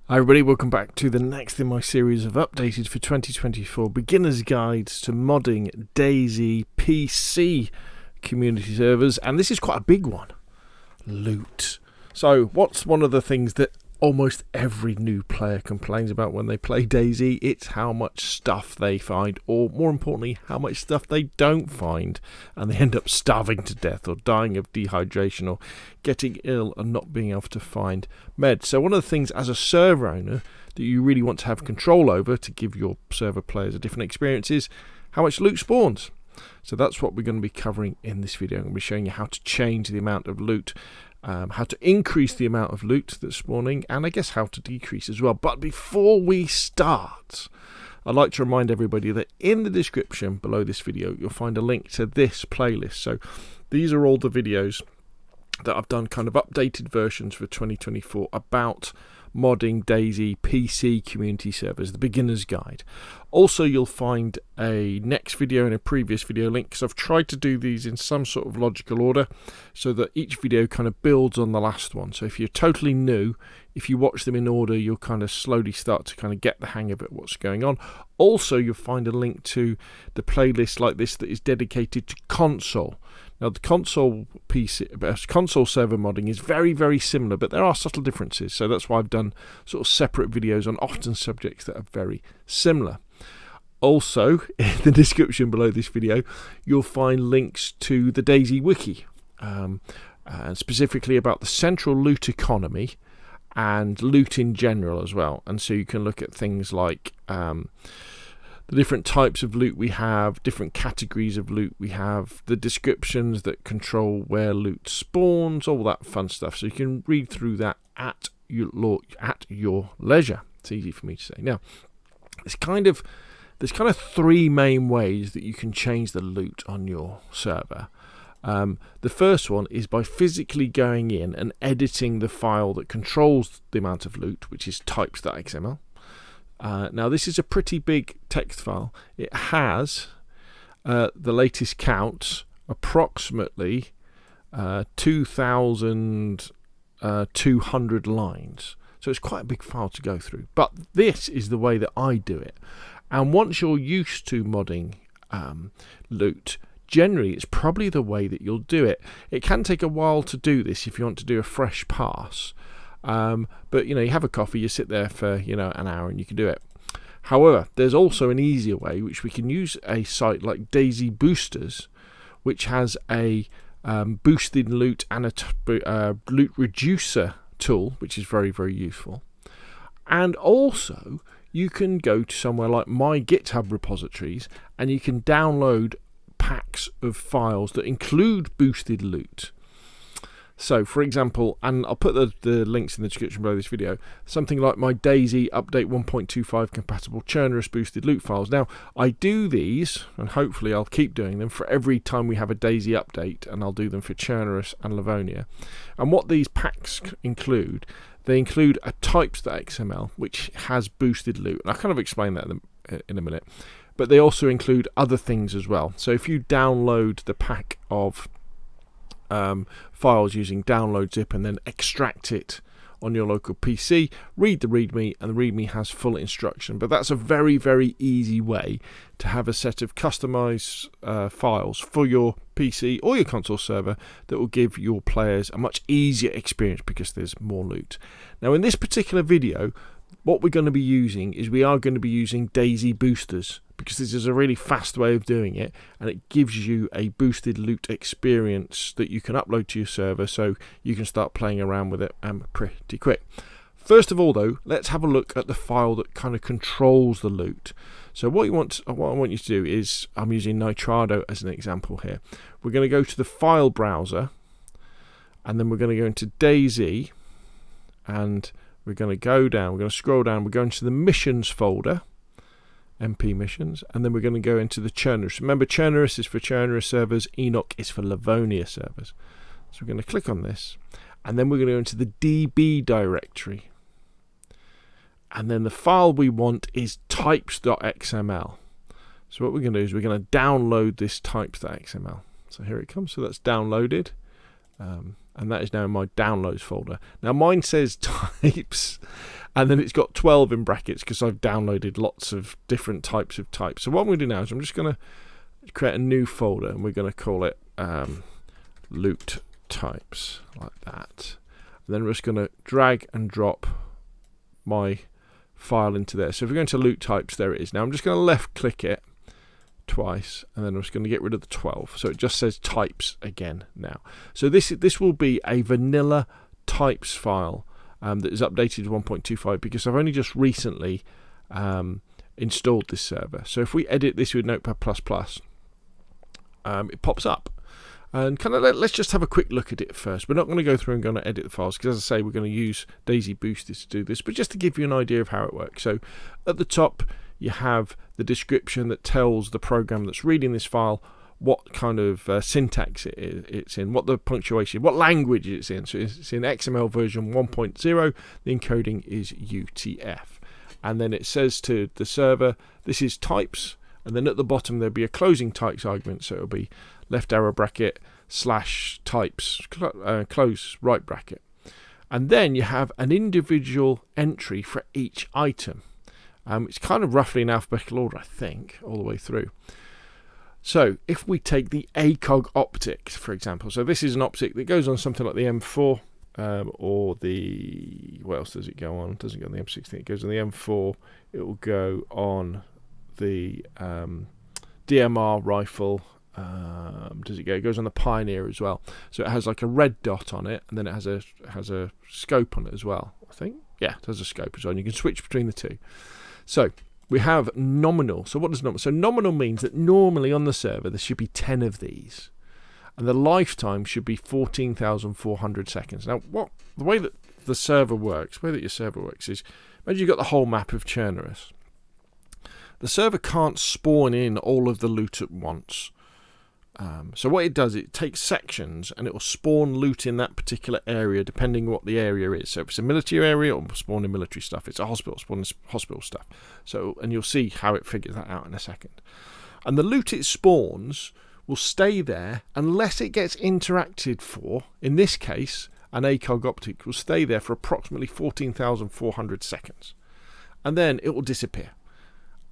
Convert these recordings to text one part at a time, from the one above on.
Hi everybody, welcome back to the next in my series of updated for 2024 beginner's guides to modding DayZ PC Community Servers, and this is quite a big one, loot. So what's one of the things that almost every new player complains about when they play DayZ? It's how much stuff they find, or more importantly, how much stuff they don't find, and they end up starving to death or dying of dehydration or getting ill and not being able to find meds. So one of the things as a server owner that you really want to have control over to give your server players a different experience is how much loot spawns. So that's what we're going to be covering in this video. I'm going to be showing you how to change the amount of loot, how to increase the amount of loot that's spawning, and I guess how to decrease as well. But before we start, I'd like to remind everybody that in the description below this video you'll find a link to this playlist. So these are all the videos that I've done, kind of updated versions for 2024 about modding DayZ PC Community Servers, the beginner's guide. Also, you'll find a next video and a previous video link, because I've tried to do these in some sort of logical order so that each video kind of builds on the last one. So if you're totally new, if you watch them in order, you'll kind of slowly start to kind of get the hang of it, what's going on. Also, you'll find a link to the playlist like this that is dedicated to console. Now, the console server modding is very, very similar, but there are subtle differences. So that's why I've done sort of separate videos on often subjects that are very similar. Also, in the description below this video, you'll find links to the DayZ wiki, specifically about the central loot economy and loot in general as well. And so you can look at things like the different types of loot we have, different categories of loot we have, the descriptions that control where loot spawns, all that fun stuff. So you can read through that at your leisure. It's easy for me to say. Now, there's kind of three main ways that you can change the loot on your server. The first one is by physically going in and editing the file that controls the amount of loot, which is types.xml. Now, this is a pretty big text file. It has the latest counts, approximately 2,200 lines. So it's quite a big file to go through. But this is the way that I do it. And once you're used to modding loot, generally it's probably the way that you'll do it. It can take a while to do this if you want to do a fresh pass. But you have a coffee, you sit there for an hour and you can do it. However, there's also an easier way, which we can use a site like DayZ Boosters, which has a boosted loot and a loot reducer tool, which is very, very useful. And also you can go to somewhere like my GitHub repositories and you can download packs of files that include boosted loot. So, for example, and I'll put the links in the description below this video, something like my DayZ Update 1.25 compatible churnerous boosted loot files. Now, I do these, and hopefully I'll keep doing them for every time we have a DayZ update, and I'll do them for churnerous and Livonia. And what these packs include, they include a types.xml, which has boosted loot. And I'll kind of explain that in a minute. But they also include other things as well. So if you download the pack of files using download zip and then extract it on your local PC, read the README, and the README has full instruction. But that's a very, very easy way to have a set of customized files for your PC or your console server that will give your players a much easier experience because there's more loot. Now, in this particular video, what we're going to be using is we are going to be using DayZ Boosters, because this is a really fast way of doing it, and it gives you a boosted loot experience that you can upload to your server, so you can start playing around with it pretty quick. First of all, though, let's have a look at the file that kind of controls the loot. So what I want you to do is, I'm using Nitrado as an example here. We're going to go to the file browser, and then we're going to go into DayZ, and we're going to go down, we're going to scroll down, we're going to the missions folder, MP missions, and then we're going to go into the churnerous. Remember, churnerous is for churnerous servers, Enoch is for Livonia servers. So we're going to click on this, and then we're going to go into the DB directory. And then the file we want is types.xml. So what we're going to do is we're going to download this types.xml. So here it comes. So that's downloaded. And that is now in my downloads folder. Now mine says types, And then it's got 12 in brackets because I've downloaded lots of different types of types. So what I'm going to do now is I'm just going to create a new folder, and we're going to call it loot types, like that. And then we're just going to drag and drop my file into there. So if we're going to loot types, there it is. Now I'm just going to left click it twice, and then I'm just going to get rid of the 12. So it just says types again now. So this will be a vanilla types file that is updated to 1.25 because I've only just recently installed this server. So if we edit this with Notepad++, it pops up. And kind of let's just have a quick look at it first. We're not going to go through and going to edit the files because, as I say, we're going to use DayZ boosters to do this, but just to give you an idea of how it works. So at the top you have the description that tells the program that's reading this file what kind of syntax it's in, what the punctuation, what language it's in. So it's in XML version 1.0. The encoding is UTF. And then it says to the server, this is types. And then at the bottom there'll be a closing types argument. So it'll be left arrow bracket / types close right bracket. And then you have an individual entry for each item. It's kind of roughly in alphabetical order, I think, all the way through. So if we take the ACOG optic, for example, so this is an optic that goes on something like the M4 or the, what else does it go on? It doesn't go on the M16, it goes on the M4, it will go on the DMR rifle. Does it go? It goes on the Pioneer as well. So it has like a red dot on it, and then it has a scope on it as well, I think. Yeah, it has a scope as well, and you can switch between the two. So we have nominal. So what does nominal? So nominal means that normally on the server there should be 10 of these, and the lifetime should be 14,400 seconds. Now, the way that the server works, the way that your server works is, imagine you've got the whole map of Chernobyl. The server can't spawn in all of the loot at once. So what it does, it takes sections and it will spawn loot in that particular area depending on what the area is. So if it's a military area, it will spawn in military stuff. If it's a hospital, spawn in hospital stuff. So, and you'll see how it figures that out in a second. And the loot it spawns will stay there unless it gets interacted for. In this case, an ACOG optic will stay there for approximately 14,400 seconds. And then it will disappear.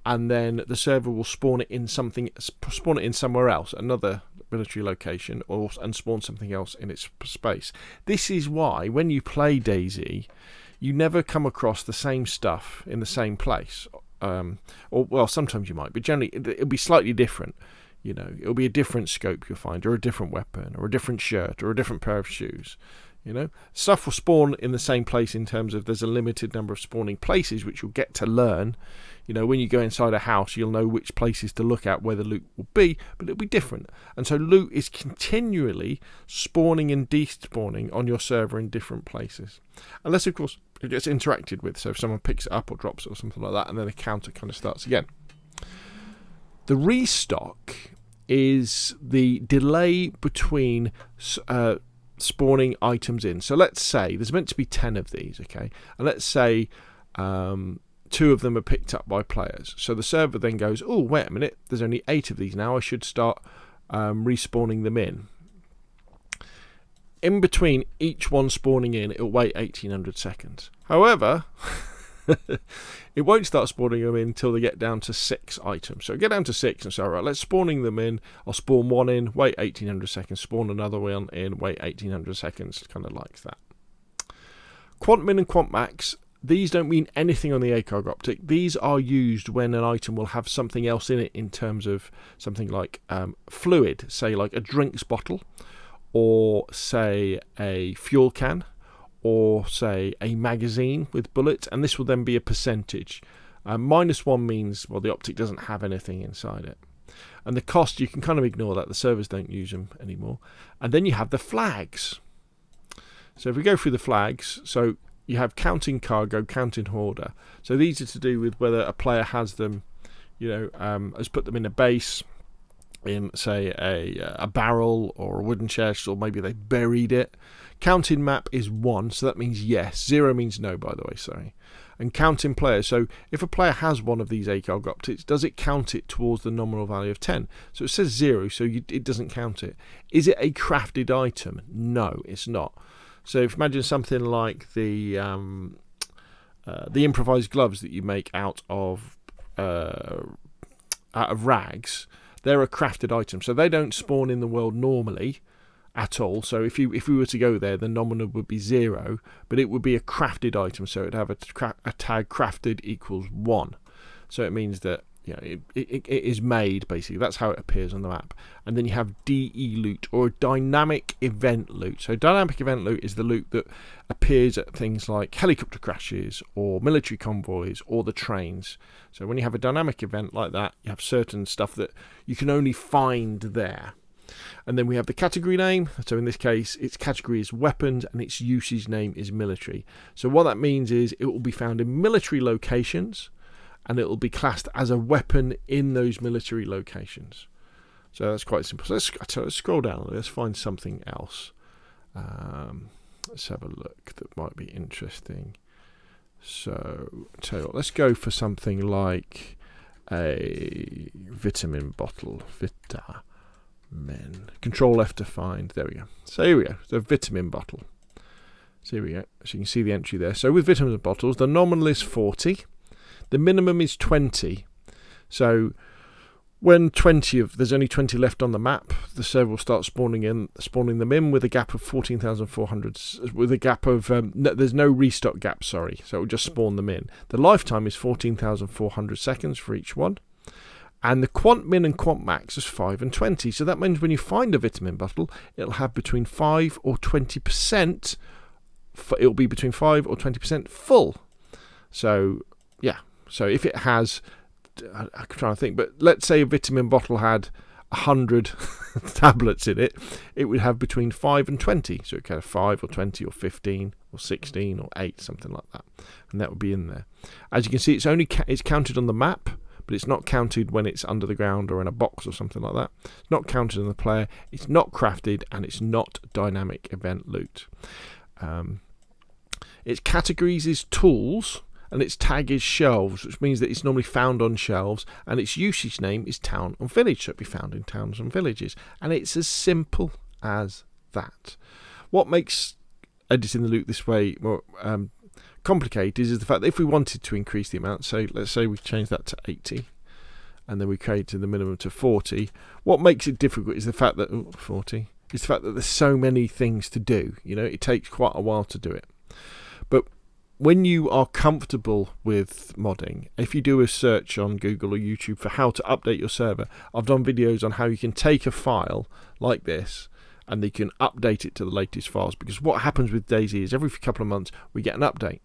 And then the server will spawn it in somewhere else, another military location, and spawn something else in its space. This is why when you play DayZ, you never come across the same stuff in the same place. Or well, sometimes you might, but generally it'll be slightly different. You know, it'll be a different scope you'll find, or a different weapon, or a different shirt, or a different pair of shoes. You know, stuff will spawn in the same place in terms of there's a limited number of spawning places which you'll get to learn. You know, when you go inside a house, you'll know which places to look at where the loot will be, but it'll be different. And so loot is continually spawning and despawning on your server in different places. Unless, of course, it gets interacted with. So if someone picks it up or drops it or something like that, and then the counter kind of starts again. The restock is the delay between spawning items in. So let's say there's meant to be 10 of these, okay? And let's say 2 of them are picked up by players. So the server then goes, oh, wait a minute, there's only 8 of these now. I should start respawning them in. In between each one spawning in, it'll wait 1800 seconds. However, it won't start spawning them in until they get down to 6 items. So get down to 6 and say, all right, let's spawning them in. I'll spawn one in, wait 1800 seconds, spawn another one in, wait 1800 seconds, kind of like that. Quant min and quant max, these don't mean anything on the ACOG optic. These are used when an item will have something else in it in terms of something like fluid, say like a drinks bottle, or say a fuel can, or say a magazine with bullets, and this will then be a percentage. -1 means, well, the optic doesn't have anything inside it. And the cost, you can kind of ignore that. The servers don't use them anymore. And then you have the flags. So if we go through the flags, so you have counting cargo, counting hoarder. So these are to do with whether a player has them, you know, has put them in a base, in say a barrel or a wooden chest, or maybe they buried it. Counting map is 1, so that means yes. 0 means no, by the way, sorry. And counting players, so if a player has one of these ACOG optics, does it count it towards the nominal value of 10? So it says 0, so it doesn't count it. Is it a crafted item? No, it's not. So if imagine something like the the improvised gloves that you make out of rags, they're a crafted item, so they don't spawn in the world normally at all. So if we were to go there, the nominal would be 0, but it would be a crafted item, so it'd have a tag crafted equals 1. So it means that it is made, basically. That's how it appears on the map. And then you have DE loot, or dynamic event loot. So dynamic event loot is the loot that appears at things like helicopter crashes or military convoys or the trains. So when you have a dynamic event like that, you have certain stuff that you can only find there. And then we have the category name. So in this case, its category is weapons and its usage name is military. So what that means is it will be found in military locations, and it will be classed as a weapon in those military locations. So that's quite simple. So let's scroll down. Let's find something else. Let's have a look that might be interesting. So tell you what, let's go for something like a vitamin bottle. Vitamin. Control F to find. There we go. So here we go. The vitamin bottle. So here we go. So you can see the entry there. So with vitamin bottles, the nominal is 40. The minimum is 20. So when there's only 20 left on the map, the server will start spawning them in with a gap of 14,400. With a gap of there's no restock gap, sorry. So it will just spawn them in. The lifetime is 14,400 seconds for each one, and the quant min and quant max is 5 and 20. So that means when you find a vitamin bottle, it'll have between 5 or 20%. It'll be between 5 or 20% full. So yeah. So if it has, I'm trying to think, but let's say a vitamin bottle had 100 tablets in it, it would have between 5 and 20. So it could have 5 or 20 or 15 or 16 or 8, something like that. And that would be in there. As you can see, it's counted on the map, but it's not counted when it's under the ground or in a box or something like that. It's not counted on the player. It's not crafted, and it's not dynamic event loot. Its categories is tools, and its tag is shelves, which means that it's normally found on shelves, and its usage name is town and village, so it'll be found in towns and villages. And it's as simple as that. What makes editing the loot this way more complicated is the fact that if we wanted to increase the amount, so let's say we change that to 80, and then we created the minimum to 40, what makes it difficult is the fact that 40 is the fact that there's so many things to do. It takes quite a while to do it. But when you are comfortable with modding, if you do a search on Google or YouTube for how to update your server, I've done videos on how you can take a file like this and you can update it to the latest files. Because what happens with DayZ is every couple of months we get an update,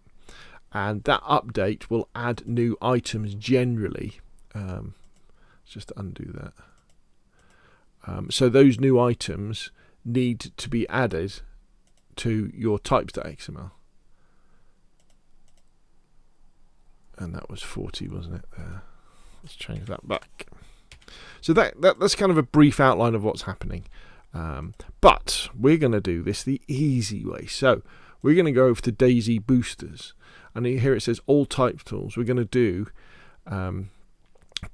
and that update will add new items generally. Let's just undo that. So those new items need to be added to your types.xml. And that was 40, wasn't it? There. Let's change that back. So that's kind of a brief outline of what's happening. But we're going to do this the easy way. So we're going to go over to DayZ boosters. And here it says all type tools. We're going to do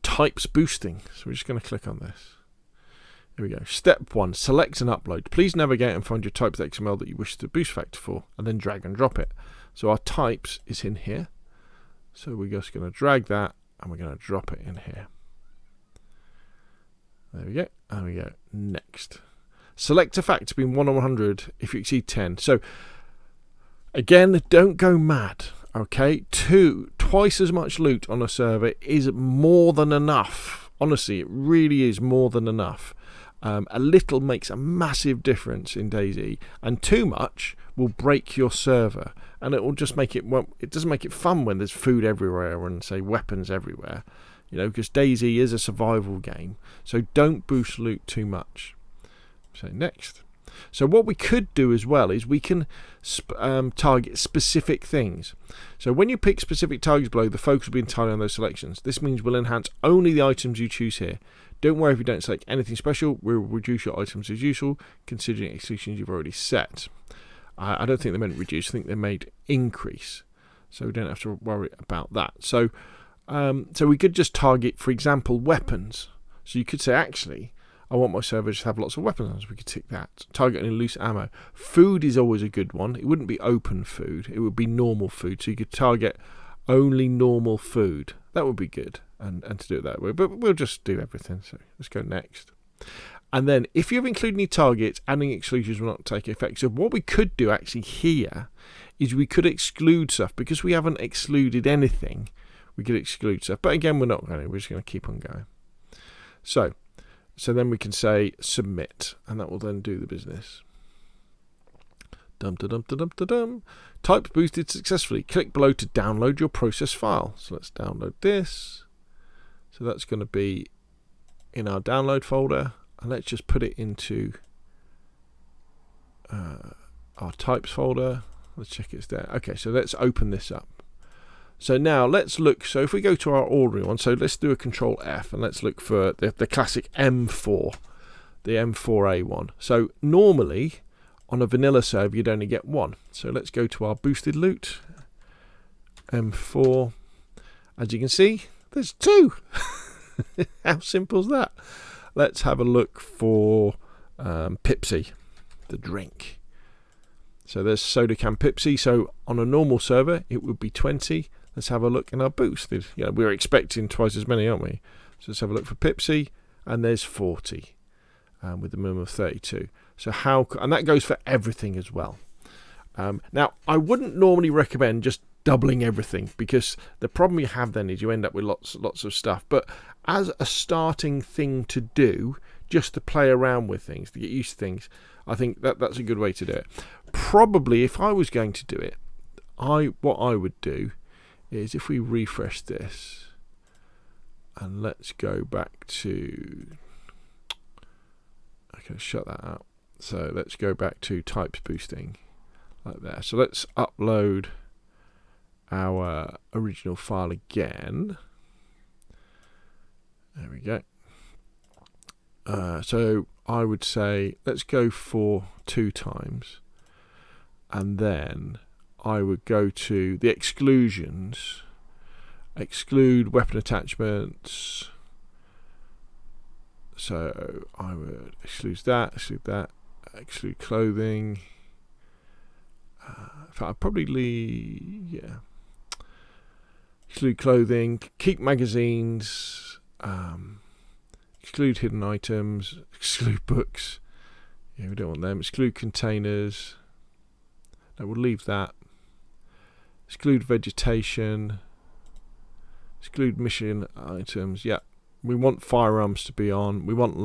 types boosting. So we're just going to click on this. Here we go. Step 1, select and upload. Please navigate and find your types.xml that you wish to boost factor for, and then drag and drop it. So our types is in here. So we're just going to drag that and we're going to drop it in here. There we go. And we go next. Select a factor between 1 and 100 if you exceed 10. So again, don't go mad. Okay, twice as much loot on a server is more than enough. Honestly, it really is more than enough. A little makes a massive difference in DayZ, and too much will break your server, and it will just make it. Well, it doesn't make it fun when there's food everywhere and say weapons everywhere, because DayZ is a survival game. So don't boost loot too much. So next. So what we could do as well is we can target specific things. So when you pick specific targets below, the focus will be entirely on those selections. This means we'll enhance only the items you choose here. Don't worry if you don't select anything special. We'll reduce your items as usual, considering exclusions you've already set. I don't think they meant reduce. I think they made increase. So we don't have to worry about that. So we could just target, for example, weapons. So you could say, actually, I want my server to have lots of weapons. We could tick that. Targeting loose ammo. Food is always a good one. It wouldn't be open food. It would be normal food. So you could target only normal food. That would be good, and to do it that way. But we'll just do everything. So let's go next. And then if you've included any targets, adding exclusions will not take effect. So what we could do actually here is we could exclude stuff. Because we haven't excluded anything, we could exclude stuff. But again, we're not going to. We're just going to keep on going. So then we can say submit, and that will then do the business. Types boosted successfully. Click below to download your process file. So let's download this. So that's going to be in our download folder. And let's just put it into our types folder. Let's check it's there. Okay, so let's open this up. So now let's look. So if we go to our ordinary one, so let's do a Control F and let's look for the classic M4, the M4A one. So normally on a vanilla server, you'd only get one. So let's go to our boosted loot, M4. As you can see, there's two. How simple is that? Let's have a look for Pepsi, the drink. So there's soda can Pepsi. So on a normal server, it would be 20. Let's have a look in our boosted. Yeah, we're expecting twice as many, aren't we? So let's have a look for Pepsi, and there's 40 with a minimum of 32. So and that goes for everything as well. Now, I wouldn't normally recommend just doubling everything, because the problem you have then is you end up with lots of stuff. But as a starting thing to do, just to play around with things, to get used to things, I think that's a good way to do it. Probably if I was going to do it, what I would do is if we refresh this and let's go back to, okay, shut that out. So let's go back to types boosting like there. So let's upload our original file again. There we go. So I would say let's go for 2 times, and then I would go to the exclusions, exclude weapon attachments. So I would exclude that, exclude clothing. In fact, I'd probably exclude clothing, keep magazines, exclude hidden items, exclude books. Yeah, we don't want them. Exclude containers. No, we'll leave that. Exclude vegetation. Exclude mission items. Yeah, we want firearms to be on. We want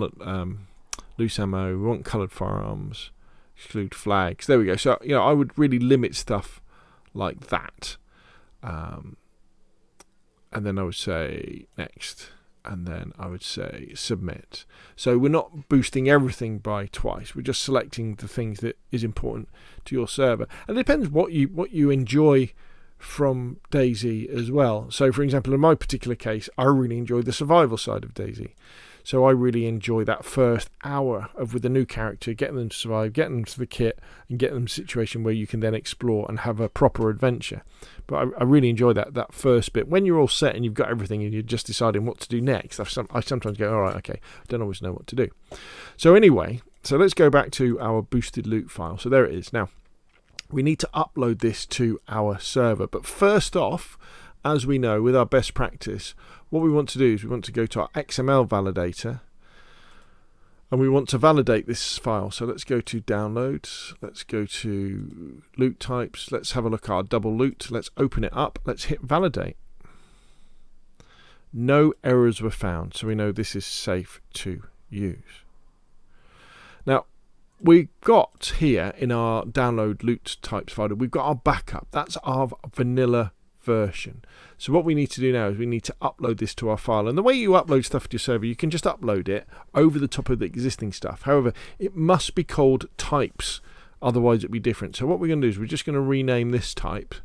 loose ammo. We want coloured firearms. Exclude flags. There we go. So I would really limit stuff like that. And then I would say next, and then I would say submit. So we're not boosting everything by twice. We're just selecting the things that is important to your server. And it depends what you enjoy from DayZ as well. So for example, in my particular case, I really enjoy the survival side of DayZ. So I really enjoy that first hour with a new character, getting them to survive, getting them to the kit, and getting them to a situation where you can then explore and have a proper adventure. But I really enjoy that first bit. When you're all set and you've got everything and you're just deciding what to do next, I sometimes go, all right, okay, I don't always know what to do. So anyway, so let's go back to our boosted loot file. So there it is. Now, we need to upload this to our server. But first off, as we know, with our best practice, what we want to do is we want to go to our XML validator, and we want to validate this file. So let's go to downloads, let's go to loot types, let's have a look at our double loot, let's open it up, let's hit validate. No errors were found, so we know this is safe to use. Now, we got here in our download loot types folder, we've got our backup. That's our vanilla version. So what we need to do now is we need to upload this to our file. And the way you upload stuff to your server, you can just upload it over the top of the existing stuff. However, it must be called types, otherwise it'll be different. So what we're going to do is we're just going to rename this type.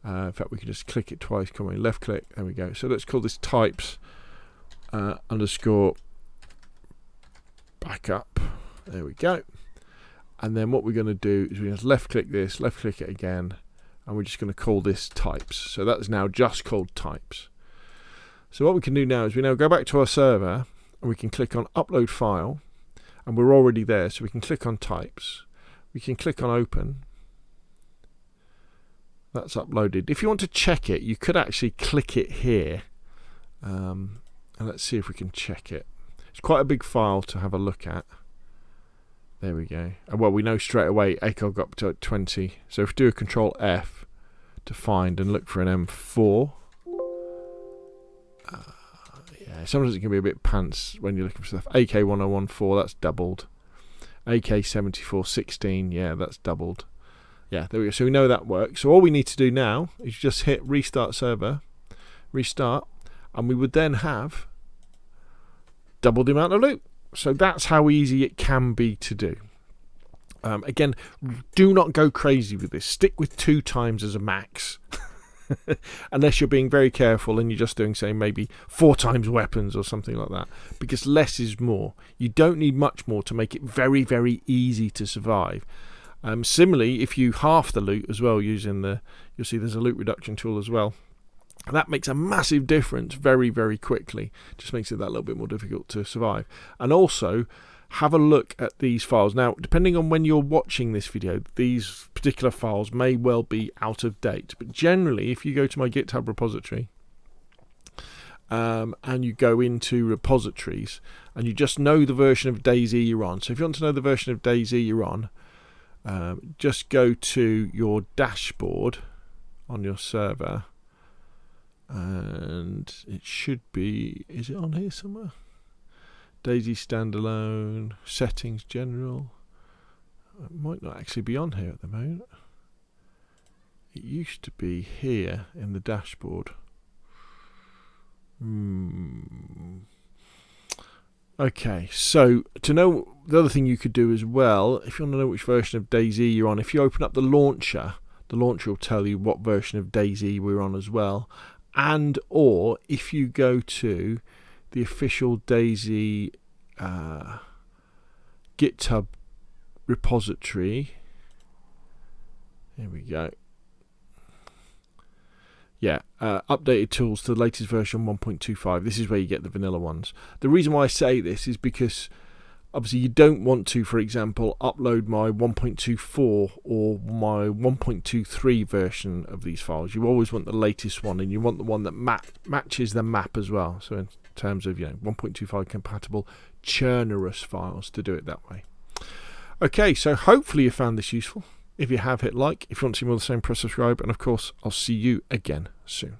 In fact, we can just click it twice. Come on, left click. There we go. So let's call this types underscore backup. There we go. And then what we're going to do is we just left click this, left click it again, and we're just going to call this types. So that is now just called types. So what we can do now is we now go back to our server and we can click on upload file, and we're already there. So we can click on types, we can click on open, That's uploaded. If you want to check it, you could actually click it here. And let's see if we can check it. It's quite a big file to have a look at. There we go. Well, we know straight away ACOG up to 20. So if we do a Control F to find and look for an M4. Yeah, sometimes it can be a bit pants when you're looking for stuff. AK1014, that's doubled. AK7416, yeah, that's doubled. Yeah, there we go. So we know that works. So all we need to do now is just hit restart server, restart, and we would then have double the amount of loot. So that's how easy it can be to do. Again, do not go crazy with this. Stick with 2 times as a max. Unless you're being very careful and you're just doing, say, maybe 4 times weapons or something like that. Because less is more. You don't need much more to make it very, very easy to survive. Similarly, if you half the loot as well using you'll see there's a loot reduction tool as well. And that makes a massive difference very, very quickly. Just makes it that little bit more difficult to survive. And also, have a look at these files. Now, depending on when you're watching this video, these particular files may well be out of date. But generally, if you go to my GitHub repository and you go into repositories and you just know the version of DayZ you're on. So if you want to know the version of DayZ you're on, just go to your dashboard on your server. And it should be, is it on here somewhere? DayZ standalone, settings general. It might not actually be on here at the moment. It used to be here in the dashboard. Okay, so to know, the other thing you could do as well, if you want to know which version of DayZ you're on, if you open up the launcher will tell you what version of DayZ we're on as well. And or if you go to the official DayZ GitHub repository, here we go. Yeah, updated tools to the latest version 1.25. This is where you get the vanilla ones. The reason why I say this is because obviously you don't want to, for example, upload my 1.24 or my 1.23 version of these files. You always want the latest one, and you want the one that matches the map as well. So in terms of 1.25 compatible churnerous files, to do it that way. Okay, so hopefully you found this useful. If you have, hit like. If you want to see more of the same, press subscribe. And of course, I'll see you again soon.